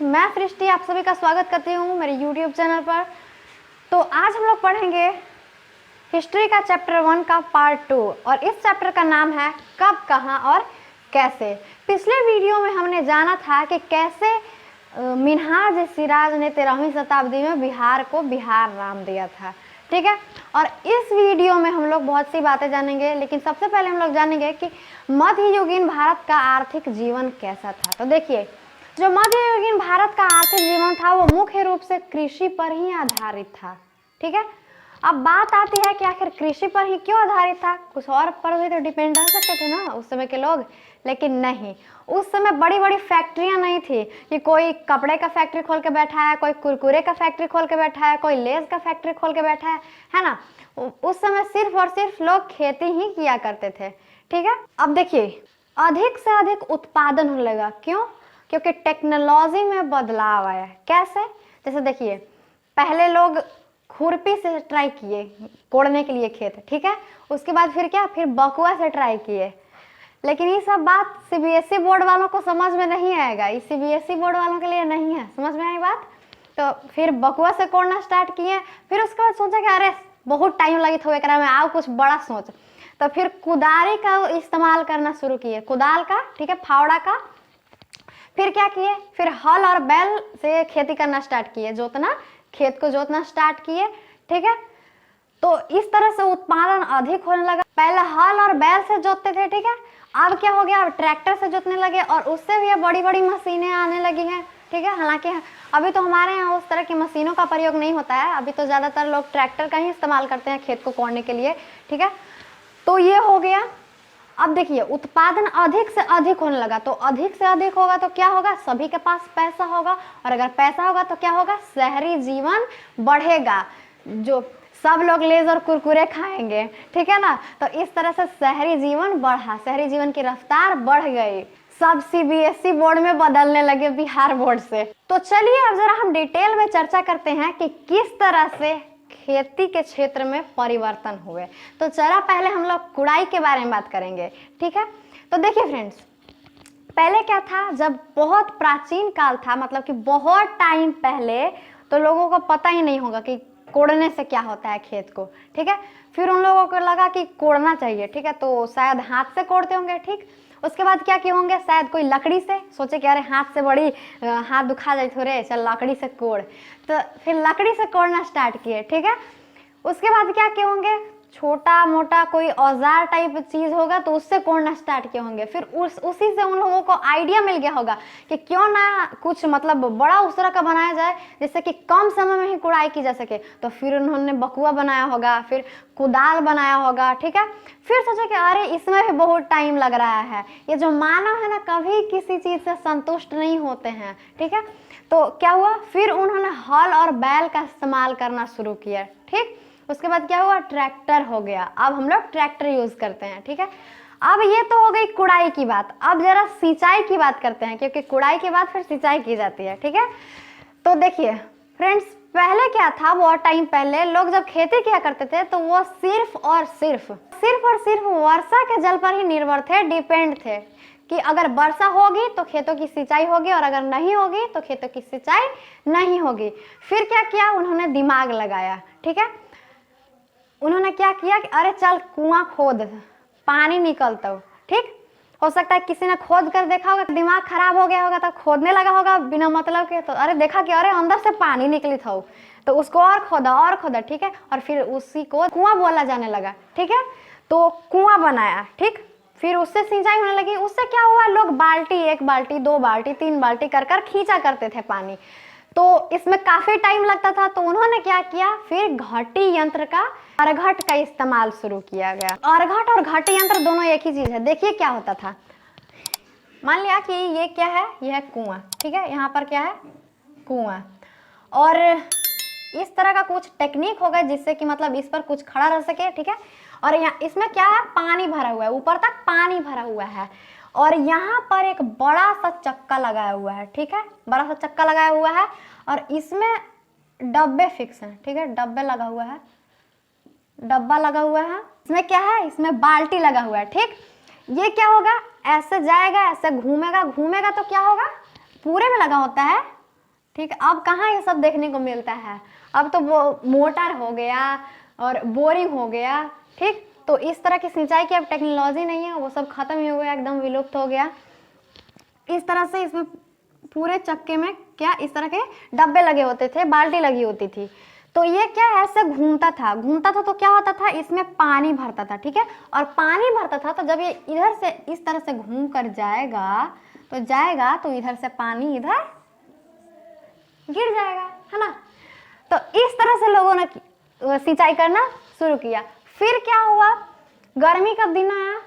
मैं सृष्टि आप सभी का स्वागत करती हूँ मेरे YouTube चैनल पर। तो आज हम लोग पढ़ेंगे हिस्ट्री का चैप्टर 1 का पार्ट 2 और इस चैप्टर का नाम है कब, कहाँ और कैसे। पिछले वीडियो में हमने जाना था कि कैसे मिन्हाज सिराज ने 13वीं शताब्दी में बिहार को बिहार नाम दिया था, ठीक है। और इस वीडियो में हम लोग बहुत सी बातें जानेंगे, लेकिन सबसे पहले हम लोग जानेंगे कि मध्ययुगीन भारत का आर्थिक जीवन कैसा था। तो देखिए, जो मध्ययुगीन भारत का आर्थिक जीवन था वो मुख्य रूप से कृषि पर ही आधारित था, ठीक है। अब बात आती है कि आखिर कृषि पर ही क्यों आधारित था, कुछ और पर भी तो डिपेंड रह सकते थे ना उस समय के लोग, लेकिन नहीं। उस समय बड़ी बड़ी फैक्ट्रियां नहीं थी कि कोई कपड़े का फैक्ट्री खोल के बैठा है, कोई कुरकुरे का फैक्ट्री खोल के बैठा है, कोई लेस का फैक्ट्री खोल के बैठा है ना। उस समय सिर्फ और सिर्फ लोग खेती ही किया करते थे, ठीक है। अब देखिए, अधिक से अधिक उत्पादन होने लगा, क्यों? क्योंकि टेक्नोलॉजी में बदलाव आया। कैसे? जैसे देखिए, पहले लोग खुरपी से ट्राई किए कोड़ने के लिए खेत, ठीक है। उसके बाद फिर क्या, फिर बकुआ से ट्राई किए। लेकिन ये सब बात सीबीएसई बोर्ड वालों को समझ में नहीं आएगा, ये सीबीएसई बोर्ड वालों के लिए नहीं है। समझ में आई बात? तो फिर बकुआ से कोड़ना स्टार्ट किए, फिर उसके बाद सोचा कि अरे बहुत टाइम लगी थोड़े करा में, आओ कुछ बड़ा सोच। तो फिर कुदारी का इस्तेमाल करना शुरू किए, कुदाल का, ठीक है, फावड़ा का। फिर क्या किए, फिर हल और बैल से खेती करना स्टार्ट किए, जोतना, खेत को जोतना स्टार्ट किए, ठीक है। तो इस तरह से उत्पादन अधिक होने लगा। पहले हल और बैल से जोतते थे, ठीक है। अब क्या हो गया, अब ट्रैक्टर से जोतने लगे और उससे भी बड़ी बड़ी मशीनें आने लगी हैं, ठीक है। हालांकि अभी तो हमारे यहाँ उस तरह की मशीनों का प्रयोग नहीं होता है, अभी तो ज़्यादातर लोग ट्रैक्टर का ही इस्तेमाल करते हैं खेत को कोड़ने के लिए, ठीक है। तो ये हो गया। अब देखिए, उत्पादन अधिक से अधिक होने लगा, तो अधिक से अधिक होगा तो क्या होगा, सभी के पास पैसा होगा, और अगर पैसा होगा तो क्या होगा, शहरी जीवन बढ़ेगा, जो सब लोग लेज और कुरकुरे खाएंगे, ठीक है ना। तो इस तरह से शहरी जीवन बढ़ा, शहरी जीवन की रफ्तार बढ़ गई। सब सीबीएसई बोर्ड में बदलने लगे बिहार बोर्ड से। तो चलिए अब जरा हम डिटेल में चर्चा करते हैं कि किस तरह से खेती के क्षेत्र में परिवर्तन हुए। तो चला पहले हम लोग कुड़ाई के बारे में बात करेंगे, ठीक है। तो देखिए फ्रेंड्स, पहले क्या था, जब बहुत प्राचीन काल था, मतलब कि बहुत टाइम पहले, तो लोगों को पता ही नहीं होगा कि कोड़ने से क्या होता है खेत को, ठीक है। फिर उन लोगों को लगा कि कोड़ना चाहिए, ठीक है, तो शायद हाथ से कोड़ते होंगे, ठीक। उसके बाद क्या किए होंगे, शायद कोई लकड़ी से, सोचे कि अरे हाथ से बड़ी हाथ दुखा जाए थोड़े, चल लकड़ी से कोड़। तो फिर लकड़ी से कोड़ना स्टार्ट किए, ठीक है। उसके बाद क्या किए होंगे, छोटा मोटा कोई औजार टाइप चीज होगा तो उससे कोड़ना स्टार्ट किए होंगे। फिर उसी से उन लोगों को आइडिया मिल गया होगा कि क्यों ना कुछ मतलब बड़ा उस तरह का बनाया जाए जिससे कि कम समय में ही कुड़ाई की जा सके। तो फिर उन्होंने बकुआ बनाया होगा, फिर कुदाल बनाया होगा, ठीक है। फिर सोचा कि अरे इसमें भी बहुत टाइम लग रहा है, ये जो मानव है ना कभी किसी चीज से संतुष्ट नहीं होते हैं, ठीक है। तो क्या हुआ, फिर उन्होंने हल और बैल का इस्तेमाल करना शुरू किया, ठीक। उसके बाद क्या हुआ, ट्रैक्टर हो गया, अब हम लोग ट्रैक्टर यूज करते हैं, ठीक है। अब ये तो हो गई कुड़ाई की बात। अब जरा सिंचाई की बात करते हैं, क्योंकि कुड़ाई के बाद फिर सिंचाई की जाती है, ठीक है। तो देखिए फ्रेंड्स, पहले क्या था, बहुत टाइम पहले लोग जब खेती किया करते थे तो वो सिर्फ और सिर्फ वर्षा के जल पर ही निर्भर थे, डिपेंड थे कि अगर वर्षा होगी तो खेतों की सिंचाई होगी और अगर नहीं होगी तो खेतों की सिंचाई नहीं होगी। फिर क्या किया, उन्होंने दिमाग लगाया, ठीक है। उन्होंने क्या किया कि अरे चल कुआं खोद, पानी निकलता, ठीक। हो सकता है किसी ने खोद कर देखा होगा, दिमाग खराब हो गया होगा तो खोदने लगा होगा बिना मतलब के, तो अरे देखा कि अरे अंदर से पानी निकली था, तो उसको और खोदा, ठीक है। और फिर उसी को कुआं बोला जाने लगा, ठीक है। तो कुआं बनाया, ठीक। फिर उससे सिंचाई होने लगी। उससे क्या हुआ, लोग बाल्टी, 1 बाल्टी 2 बाल्टी 3 बाल्टी कर कर खींचा करते थे पानी, तो इसमें काफी टाइम लगता था। तो उन्होंने क्या किया, फिर घटी यंत्र का, अर्घट का इस्तेमाल शुरू किया गया। अर्घट और घटी यंत्र दोनों एक ही चीज है। देखिए क्या होता था, मान लिया कि ये क्या है, यह है कुआं, ठीक है। यहाँ पर क्या है, कुआं, और इस तरह का कुछ टेक्निक होगा जिससे कि मतलब इस पर कुछ खड़ा रह सके, ठीक है। और यहाँ इसमें क्या है, पानी भरा हुआ है, ऊपर तक पानी भरा हुआ है, और यहाँ पर एक बड़ा सा चक्का लगाया हुआ है, ठीक है। बड़ा सा चक्का लगाया हुआ है और इसमें डब्बे फिक्स हैं, ठीक है। डब्बे लगा हुआ है, डब्बा लगा हुआ है। इसमें क्या है, इसमें बाल्टी लगा हुआ है, ठीक। ये क्या होगा, ऐसे जाएगा, ऐसे घूमेगा, घूमेगा तो क्या होगा, पूरे में लगा होता है, ठीक है, अब कहाँ ये सब देखने को मिलता है, अब तो वो मोटर हो गया और बोरिंग हो गया। ठीक, तो इस तरह की सिंचाई की अब टेक्नोलॉजी नहीं है, वो सब खत्म ही हो गया, एकदम विलुप्त हो गया। इस तरह से इसमें पूरे चक्के में क्या इस तरह के डब्बे लगे होते थे, बाल्टी लगी होती थी, तो ये क्या ऐसे घूमता था तो क्या होता था, इसमें पानी भरता था। ठीक है, और पानी भरता था तो जब ये इधर से इस तरह से घूम कर जाएगा तो इधर से पानी इधर गिर जाएगा, है ना। तो इस तरह से लोगों ने सिंचाई करना शुरू किया। फिर क्या हुआ, गर्मी का दिन आया,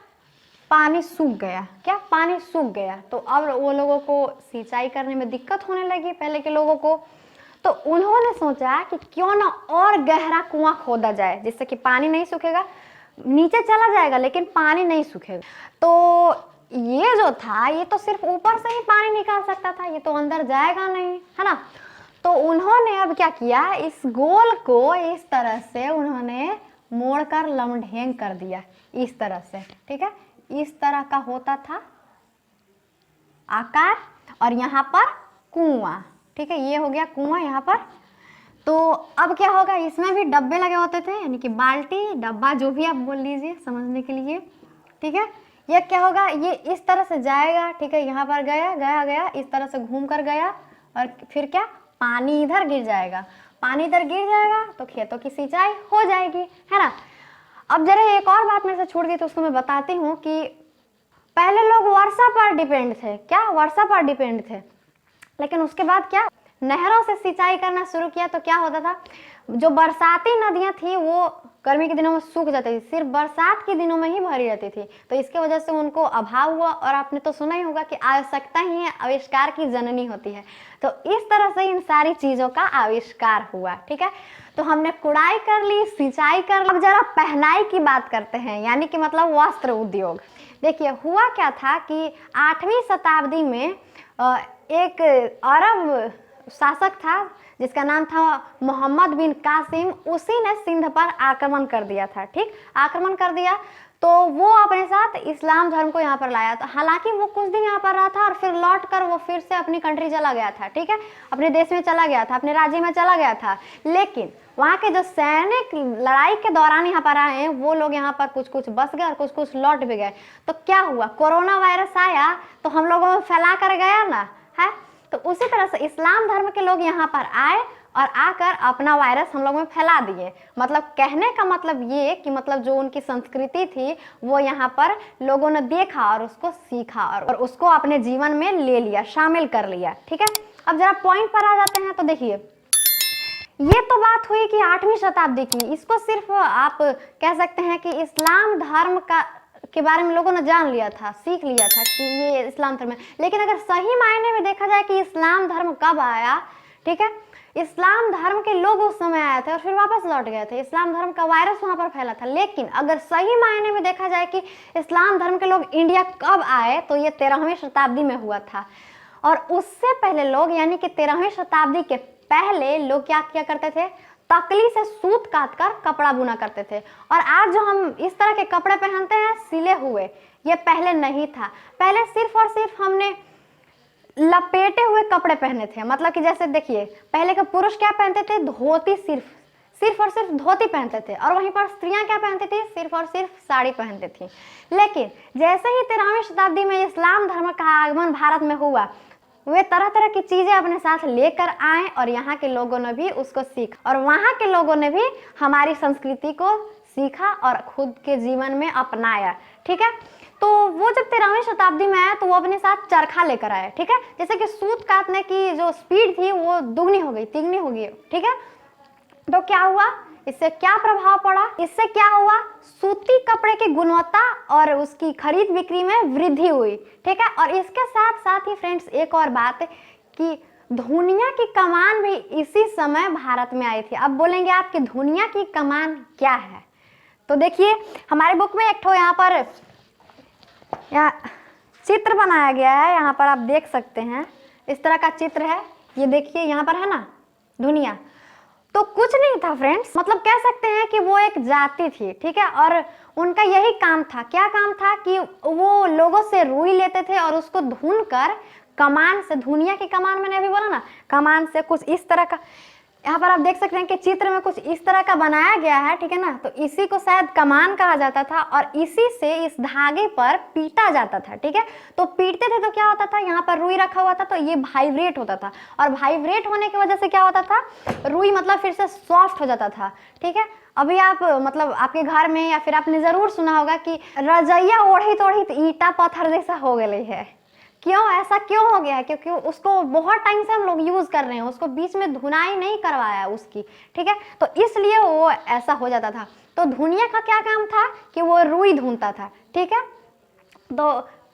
पानी सूख गया। क्या, पानी सूख गया, तो अब वो लोगों को सिंचाई करने में दिक्कत होने लगी, पहले के लोगों को। तो उन्होंने सोचा कि क्यों ना और गहरा कुआं खोदा जाए, जिससे कि पानी नहीं सूखेगा, नीचे चला जाएगा लेकिन पानी नहीं सूखेगा। तो ये जो था, ये तो सिर्फ ऊपर से ही पानी निकाल सकता था, ये तो अंदर जाएगा नहीं, है ना। तो उन्होंने अब क्या किया, इस गोल को इस तरह से उन्होंने मोड़कर लमढेंग कर दिया, इस तरह से। ठीक है, इस तरह का होता था आकार, और यहाँ पर कुआं। ठीक है, ये हो गया कुआं यहाँ पर। तो अब क्या होगा, इसमें भी डब्बे लगे होते थे, यानी कि बाल्टी, डब्बा, जो भी आप बोल लीजिए समझने के लिए। ठीक है, ये क्या होगा, ये इस तरह से जाएगा। ठीक है, यहाँ पर गया, इस तरह से घूम कर गया, और फिर क्या, पानी इधर गिर जाएगा, पानी इधर गिर जाएगा तो खेतों की सिंचाई हो जाएगी, है ना। अब जरा एक और बात मेरे से छूट गई, तो उसको मैं बताती हूँ कि पहले लोग वर्षा पर डिपेंड थे। क्या, वर्षा पर डिपेंड थे, लेकिन उसके बाद क्या, नहरों से सिंचाई करना शुरू किया। तो क्या होता था, जो बरसाती नदियां थी वो गर्मी के दिनों में सूख जाती थी, सिर्फ बरसात के दिनों में ही भरी रहती थी। तो इसके वजह से उनको अभाव हुआ, और आपने तो सुना ही होगा कि आवश्यकता ही है आविष्कार की जननी होती है। तो इस तरह से इन सारी चीजों का आविष्कार हुआ। ठीक है, तो हमने कुड़ाई कर ली, सिंचाई कर ली। अब जरा पहनाई की बात करते हैं, यानी कि मतलब वस्त्र उद्योग। देखिए, हुआ क्या था कि 8वीं शताब्दी में एक अरब शासक था जिसका नाम था मोहम्मद बिन कासिम। उसी ने सिंध पर आक्रमण कर दिया था। ठीक, आक्रमण कर दिया, तो वो अपने साथ इस्लाम धर्म को यहाँ पर लाया था। हालांकि वो कुछ दिन यहाँ पर रहा था, और फिर लौट कर वो फिर से अपनी कंट्री चला गया था। ठीक है, अपने देश में चला गया था, अपने राज्य में चला गया था। लेकिन वहाँ के जो सैनिक लड़ाई के दौरान यहाँ पर आए हैं, वो लोग यहाँ पर कुछ कुछ बस गए और कुछ कुछ लौट भी गए। तो क्या हुआ, कोरोना वायरस आया तो हम लोगों में फैला कर गया ना, है। तो उसी तरह से इस्लाम धर्म के लोग यहाँ पर आए और आकर अपना वायरस हम लोग में फैला दिए। मतलब कहने का मतलब ये कि मतलब जो उनकी संस्कृति थी वो यहाँ पर लोगों ने देखा और उसको सीखा और उसको अपने जीवन में ले लिया, शामिल कर लिया। ठीक है, अब जरा पॉइंट पर आ जाते हैं। तो देखिए, ये तो बात हुई कि 8वीं शताब्दी की। इसको सिर्फ आप कह सकते हैं कि इस्लाम धर्म के बारे में लोगों ने जान लिया था, सीख लिया था कि ये इस्लाम धर्म है। लेकिन अगर सही मायने में देखा जाए कि इस्लाम धर्म कब आया, ठीक है, इस्लाम धर्म के लोग उस समय आए थे और फिर वापस लौट गए थे। इस्लाम धर्म का वायरस वहां पर फैला था। लेकिन अगर सही मायने में देखा जाए कि इस्लाम धर्म के लोग इंडिया कब आए, तो ये 13वीं शताब्दी में हुआ था। और उससे पहले लोग, यानी कि 13वीं शताब्दी के पहले लोग क्या किया करते थे, तकली से सूत काट कर कपड़ा बुना करते थे। और आज जो हम इस तरह के कपड़े पहनते हैं सिले हुए, ये पहले नहीं था। पहले सिर्फ और सिर्फ हमने लपेटे हुए कपड़े पहने थे। मतलब कि जैसे देखिए, पहले के पुरुष क्या पहनते थे, धोती, सिर्फ और सिर्फ धोती पहनते थे। और वहीं पर स्त्रियां क्या पहनती थी, सिर्फ और सिर्फ साड़ी पहनती थी। लेकिन जैसे ही 13वीं शताब्दी में इस्लाम धर्म का आगमन भारत में हुआ, वे तरह तरह की चीजें अपने साथ लेकर आए और यहाँ के लोगों ने भी उसको सीखा, और वहाँ के लोगों ने भी हमारी संस्कृति को सीखा और खुद के जीवन में अपनाया। ठीक है, तो वो जब 13वीं शताब्दी में आया तो वो अपने साथ चरखा लेकर आए। ठीक है, जैसे कि सूत काटने की जो स्पीड थी वो दुगनी हो गई, तिगनी हो गई। ठीक है, तो क्या हुआ, इससे क्या प्रभाव पड़ा, इससे क्या हुआ, सूती कपड़े की गुणवत्ता और उसकी खरीद बिक्री में वृद्धि हुई। ठीक है, और इसके साथ साथ ही फ्रेंड्स एक और बात कि धुनिया की कमान भी इसी समय भारत में आई थी। अब बोलेंगे आप कि धुनिया की कमान क्या है, तो देखिए हमारे बुक में एक ठो यहाँ पर चित्र बनाया गया है। यहाँ पर आप देख सकते हैं, इस तरह का चित्र है। ये देखिए यहाँ पर है ना धुनिया। तो कुछ नहीं था फ्रेंड्स, मतलब कह सकते हैं कि वो एक जाति थी। ठीक है, और उनका यही काम था। क्या काम था कि वो लोगों से रुई लेते थे और उसको धुन कर कमान से, धुनिया की कमान मैंने अभी बोला ना, कमान से कुछ इस तरह का, यहाँ पर आप देख सकते हैं कि चित्र में कुछ इस तरह का बनाया गया है, ठीक है ना। तो इसी को शायद कमान कहा जाता था और इसी से इस धागे पर पीटा जाता था, ठीक है। तो पीटते थे तो क्या होता था, यहाँ पर रुई रखा हुआ था तो ये वाइब्रेट होता था, और वाइब्रेट होने की वजह से क्या होता था, रुई मतलब फिर से सॉफ्ट हो जाता था, ठीक है। अभी आप मतलब आपके घर में या फिर आपने जरूर सुना होगा कि रजैया ओढ़ी तोड़ी ईटा पत्थर जैसा हो गई है। क्यों, ऐसा क्यों हो गया है? क्योंकि उसको बहुत टाइम से हम लोग यूज कर रहे हैं, उसको बीच में धुनाई नहीं करवाया उसकी, ठीक है। तो इसलिए वो ऐसा हो जाता था। तो धुनिया का क्या काम था कि वो रुई धुनता था, ठीक है। तो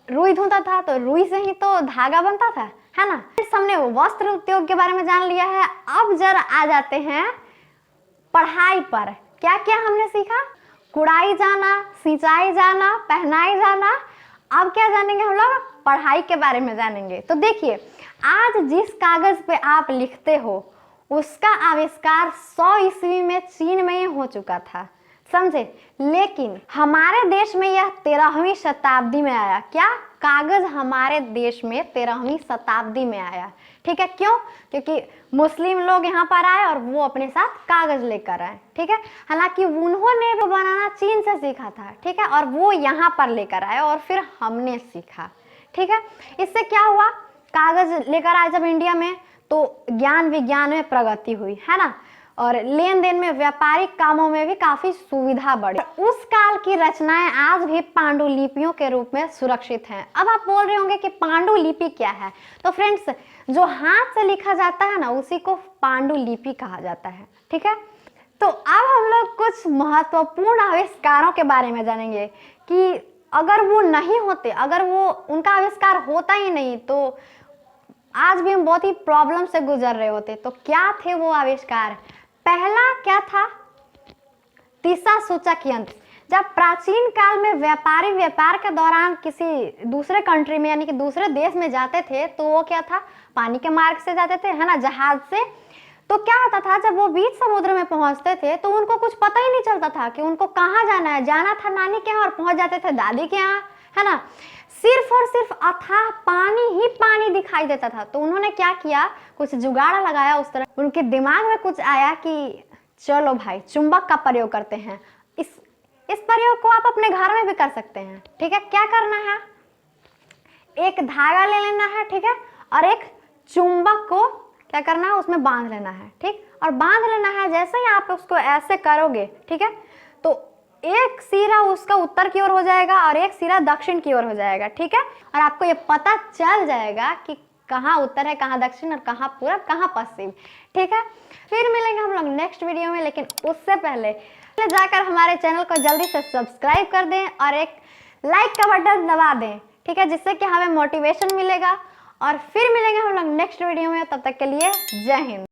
रुई धुनता था तो रुई से ही तो धागा बनता था, है ना। हमने वस्त्र उद्योग के बारे में जान लिया है। अब जरा आ जाते हैं पढ़ाई पर। क्या क्या हमने सीखा, कुड़ाई जाना, सिंचाई जाना, पहनाई जाना। अब क्या जानेंगे हम लोग, पढ़ाई के बारे में जानेंगे। तो देखिए, आज जिस कागज पे आप लिखते हो उसका आविष्कार 100 ईस्वी में चीन में ही हो चुका था, समझे। लेकिन हमारे देश में यह 13वीं शताब्दी में आया। क्या, कागज हमारे देश में 13वीं शताब्दी में आया, ठीक है। क्यों, क्योंकि मुस्लिम लोग यहाँ पर आए और वो अपने साथ कागज लेकर आए, ठीक है। हालांकि उन्होंने वो बनाना चीन से सीखा था, ठीक है, और वो यहाँ पर लेकर आए और फिर हमने सीखा, ठीक है। इससे क्या हुआ, कागज लेकर आए जब इंडिया में तो ज्ञान विज्ञान में प्रगति हुई, है ना, और लेन देन में, व्यापारिक कामों में भी काफी सुविधा बढ़ी। उस काल की रचनाएं आज भी पांडुलिपियों के रूप में सुरक्षित हैं। अब आप बोल रहे होंगे कि पांडुलिपि क्या है। तो फ्रेंड्स, जो हाथ से लिखा जाता है ना उसी को पांडुलिपि कहा जाता है, ठीक है। तो अब हम लोग कुछ महत्वपूर्ण आविष्कारों के बारे में जानेंगे कि अगर वो नहीं होते, अगर वो उनका आविष्कार होता ही नहीं तो आज भी हम बहुत ही प्रॉब्लम से गुजर रहे होते। तो क्या थे वो आविष्कार? पहला क्या था, दिशा सूचक यंत्र। जब प्राचीन काल में व्यापारी व्यापार के दौरान किसी दूसरे कंट्री में यानी कि दूसरे देश में जाते थे तो वो क्या था, पानी के मार्ग से जाते थे, है ना, जहाज से। तो क्या होता था, जब वो बीच समुद्र में पहुंचते थे तो उनको कुछ पता ही नहीं चलता था कि उनको कहाँ जाना है। जाना था नानी के यहाँ और पहुंच जाते थे दादी के यहाँ, है ना। सिर्फ और सिर्फ अथाह पानी ही पानी दिखाई देता था। तो उन्होंने क्या किया, कुछ जुगाड़ लगाया उस तरह। उनके दिमाग में कुछ आया कि चलो भाई चुंबक का प्रयोग करते हैं। इस प्रयोग को आप अपने घर में भी कर सकते हैं, ठीक है। क्या करना है, एक धागा ले लेना है, ठीक है, और एक चुंबक को क्या करना है, उसमें बांध लेना है, ठीक। और बांध लेना है, जैसे ही आप उसको ऐसे करोगे, ठीक है, तो एक सिरा उसका उत्तर की ओर हो जाएगा और एक सिरा दक्षिण की ओर हो जाएगा, ठीक है। और आपको ये पता चल जाएगा कि कहाँ उत्तर है, कहाँ दक्षिण और कहाँ पूरब, कहाँ पश्चिम, ठीक है। फिर मिलेंगे हम लोग नेक्स्ट वीडियो में, लेकिन उससे पहले जाकर हमारे चैनल को जल्दी से सब्सक्राइब कर दें और एक लाइक का बटन दबा दें, ठीक है, जिससे कि हमें मोटिवेशन मिलेगा। और फिर मिलेंगे हम लोग नेक्स्ट वीडियो में, तब तक के लिए जय हिंद।